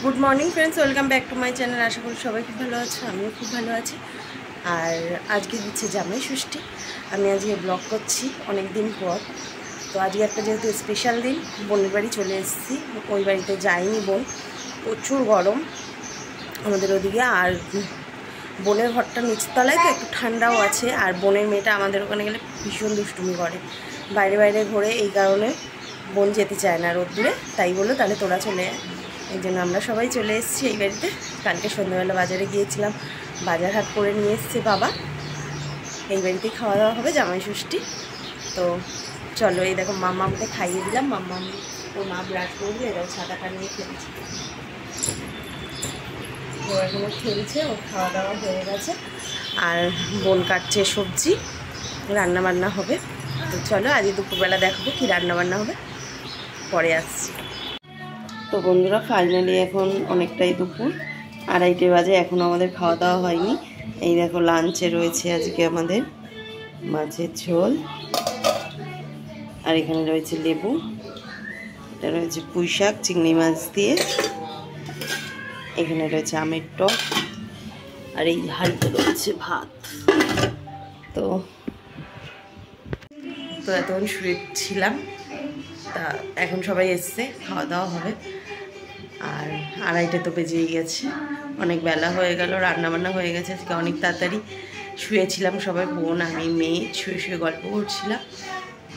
Good morning friends, welcome back to my channel. আশা করি সবাই খুব ভালো আছে, আমিও খুব ভালো আছি। আর আজকে দিচ্ছে জামাই ষষ্ঠী। আমি আজকে ব্লগ করছি অনেক দিন পর। তো আজকে একটা যেহেতু স্পেশাল দিন, বোনের বাড়ি চলে এসেছি। ওই বাড়িতে যাইনি বোন, প্রচুর গরম আমাদের ওদিকে। আর বোনের ঘরটা নিচতলায়, তো একটু ঠান্ডাও আছে। আর বোনের মেয়েটা আমাদের ওখানে গেলে ভীষণ দুষ্টুমি করে, বাইরে বাইরে ঘোরে। এই কারণে বোন যেতে চায় না রোদ্দুরে। তাই বললো তাহলে তোরা চলে যায়। এই জন্য আমরা সবাই চলে এসেছি এই বাড়িতে। কালকে সন্ধ্যাবেলা বাজারে গিয়েছিলাম, বাজার হাট করে নিয়ে এসছে বাবা। এই বাড়িতেই খাওয়া দাওয়া হবে জামাই ষষ্ঠী। তো চলো, এই দেখো মাম্মামকে খাইয়ে দিলাম। মাম্মাম ওর মা ব্রাশ করবে, এরকম ছাতাটা নিয়ে খেলছে। ও এখনও খেলছে, ওর খাওয়া দাওয়া হয়ে গেছে। আর বোন কাটছে সবজি, রান্না বান্না হবে। তো চলো আজকে দুপুরবেলা দেখাবো কী রান্না বান্না হবে, পরে আসছি। তো বন্ধুরা, ফাইনালি এখন অনেকটাই দুপুর, 2:30 বাজে, এখনও আমাদের খাওয়া দাওয়া হয়নি। এই দেখো লাঞ্চে রয়েছে আজকে আমাদের মাছের ঝোল, আর এখানে রয়েছে লেবু, এটা রয়েছে পুঁই শাক চিংড়ি মাছ দিয়ে, এখানে রয়েছে আমের টক, আর এই হাঁড়িতে রয়েছে ভাত। তো এতক্ষণ শুয়েছিলাম, তা এখন সবাই এসছে, খাওয়া দাওয়া হবে। আর 2:30 তো বেজেই গেছে, অনেক বেলা হয়ে গেল। রান্নাবান্না হয়ে গেছে আজকে অনেক তাড়াতাড়ি। শুয়েছিলাম সবাই, বোন আমি মেয়ে শুয়ে শুয়ে গল্প করছিলাম।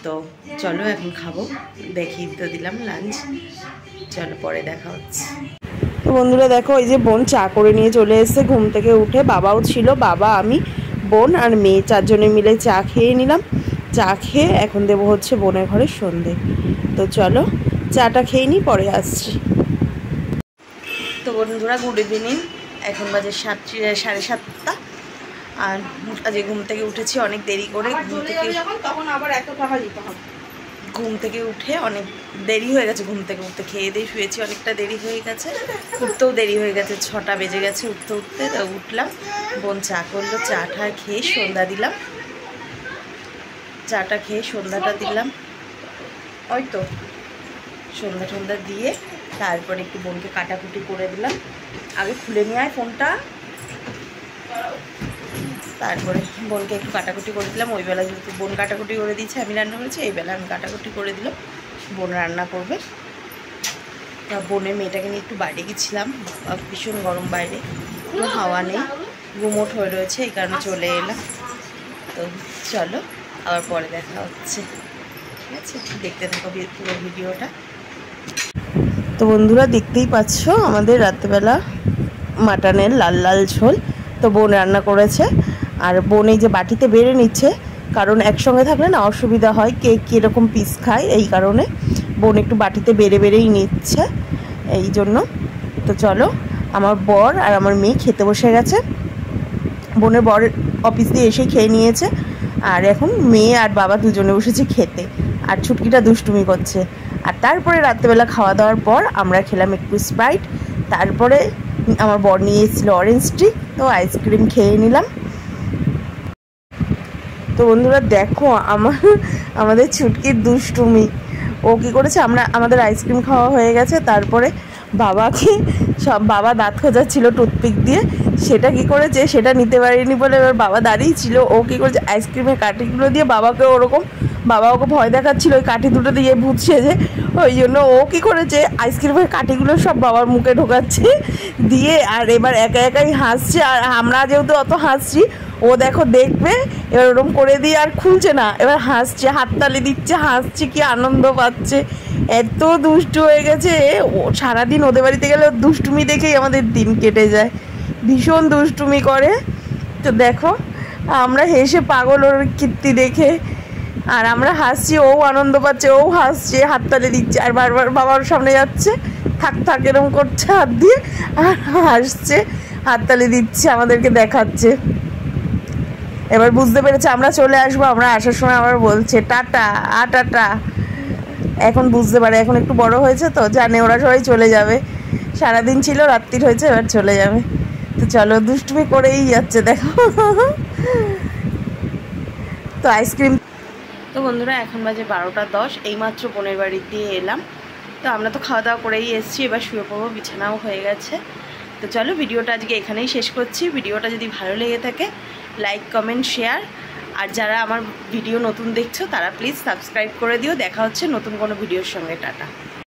তো চলো এখন খাবো, দেখিয়ে তো দিলাম লাঞ্চ। চলো পরে দেখা হচ্ছে। তো বন্ধুরা দেখো, এই যে বোন চা করে নিয়ে চলে এসেছে ঘুম থেকে উঠে। বাবাও ছিল, বাবা আমি বোন আর মেয়ে 4 জনে মিলে চা খেয়ে নিলাম। চা খেয়ে এখন দেবো হচ্ছে বোনের ঘরে সন্ধে। তো চলো চাটা খেয়ে নিই, পরে আসছি। তো বন্ধুরা গুড ইভিনিং, এখন বাজে 7:30। আর আজকে ঘুম থেকে উঠেছি অনেক দেরি করে। ঘুম থেকে উঠে অনেক দেরি হয়ে গেছে, ঘুম থেকে উঠতে খেয়ে দিয়ে শুয়েছি, অনেকটা দেরি হয়ে গেছে। উঠতেও দেরি হয়ে গেছে, 6টা বেজে গেছে উঠতে উঠতে। তো উঠলাম, বোন চা করলো, চাটা খেয়ে সন্ধ্যা দিলাম। চাটা খেয়ে সন্ধ্যাটা দিলাম, ওই তো সন্ধ্যা দিয়ে তারপরে একটু বোনকে কাটাকুটি করে দিলাম। আগে খুলে নিয়ে আয় ফোনটা। তারপরে বোনকে একটু কাটাকুটি করে দিলাম। ওই বেলা যেহেতু বোন কাটাকুটি করে দিয়েছে, আমি রান্না করেছি, এই বেলা আমি কাটাকুটি করে দিলাম, বোন রান্না করবে। বোনের মেয়েটাকে নিয়ে একটু বাইরে গেছিলাম, ভীষণ গরম বাইরে, কোনো হাওয়া নেই, গুমোট হয়ে রয়েছে, এই কারণে চলে এলাম। তো চলো আবার পরে দেখা হচ্ছে, ঠিক আছে? দেখতে থাকো পুরো ভিডিওটা। তো বন্ধুরা দেখতেই পাচ্ছ আমাদের রাত্রেবেলা মাটনের লাল লাল ঝোল। তো বোন রান্না করেছে, আর বোন এই যে বাটিতে বেড়ে নিচ্ছে, কারণ একসঙ্গে থাকলে না অসুবিধা হয়, কে কীরকম পিস খায়, এই কারণে বোন একটু বাটিতে বেড়ে বেড়েই নিচ্ছে, এই জন্য। তো চলো, আমার বর আর আমার মেয়ে খেতে বসে গেছে। বোনের বর অফিস দিয়ে এসেই খেয়ে নিয়েছে, আর এখন মেয়ে আর বাবা দুজনে বসেছে খেতে, আর ছুটকিটা দুষ্টুমি করছে। আর তারপরে রাত্রেবেলা খাওয়া দাওয়ার পর আমরা খেলাম একটু স্প্রাইট, তারপরে আমার বর নিয়ে এসেছিলো অরেঞ্জ টি, তো আইসক্রিম খেয়ে নিলাম। তো বন্ধুরা দেখো আমাদের ছুটকির দুষ্টুমি, ও কী করেছে, আমাদের আইসক্রিম খাওয়া হয়ে গেছে, তারপরে বাবা দাঁত খোঁজাচ্ছিল টুথপিক দিয়ে, সেটা কি করেছে, সেটা নিতে পারিনি বলে এবার বাবা দাঁড়িয়ে ছিল, ও কী করেছে আইসক্রিমের কাঠিগুলো দিয়ে বাবাকে বাবা ওকে ভয় দেখাচ্ছিল ওই কাঠি দুটো দিয়ে ভূত সেজে, ওই জন্য ও কী করেছে আইসক্রিমের কাঠিগুলো সব বাবার মুখে ঢোকাচ্ছে দিয়ে, আর এবার একা একাই হাসছে। আর আমরা যেহেতু অত হাসছি, ও দেখো দেখবে, এবার ওরকম করে দিয়ে আর খুলছে না, এবার হাসছে, হাততালি দিচ্ছে, হাসছে, কি আনন্দ পাচ্ছে, এত দুষ্টু হয়ে গেছে ও। সারাদিন ওদের বাড়িতে গেলে দুষ্টুমি দেখেই আমাদের দিন কেটে যায়, ভীষণ দুষ্টুমি করে। তো দেখো আমরা হেসে পাগল ওর কীর্তি দেখে, আর আমরা হাসছি, ও আনন্দ পাচ্ছে, ও হাসছে, হাততালি দিচ্ছে, আর বারবার বাবার সামনে যাচ্ছে, থাক থাক এরকম করছে হাত দিয়ে, আর হাসছে, হাততালি দিচ্ছে, আমাদেরকে দেখাচ্ছে। এবার বুঝতে পেরেছে আমরা চলে আসবো, আমরা আসার সময় আবার বলছে টাটা টাটা। এখন বুঝতে পারে, এখন একটু বড় হয়েছে তো, জানে ওরা সবাই চলে যাবে, সারাদিন ছিল, রাত্রির হয়েছে, এবার চলে যাবে। তো চলো, দুষ্টুমি করেই যাচ্ছে দেখো। তো আইসক্রিম। তো বন্ধুরা এখন বাজে 12টা 10, এইমাত্র বোনের বাড়ি দিয়ে এলাম। তো আমরা তো খাওয়া দাওয়া করেই এসেছি, এবার শুয়ে পড়বো, বিছানাও হয়ে গেছে। তো চলো ভিডিওটা আজকে এখানেই শেষ করছি। ভিডিওটা যদি ভালো লেগে থাকে লাইক কমেন্ট শেয়ার, আর যারা আমার ভিডিও নতুন দেখছো তারা প্লিজ সাবস্ক্রাইব করে দিও। দেখা হচ্ছে নতুন কোনো ভিডিওর সঙ্গে। টাটা।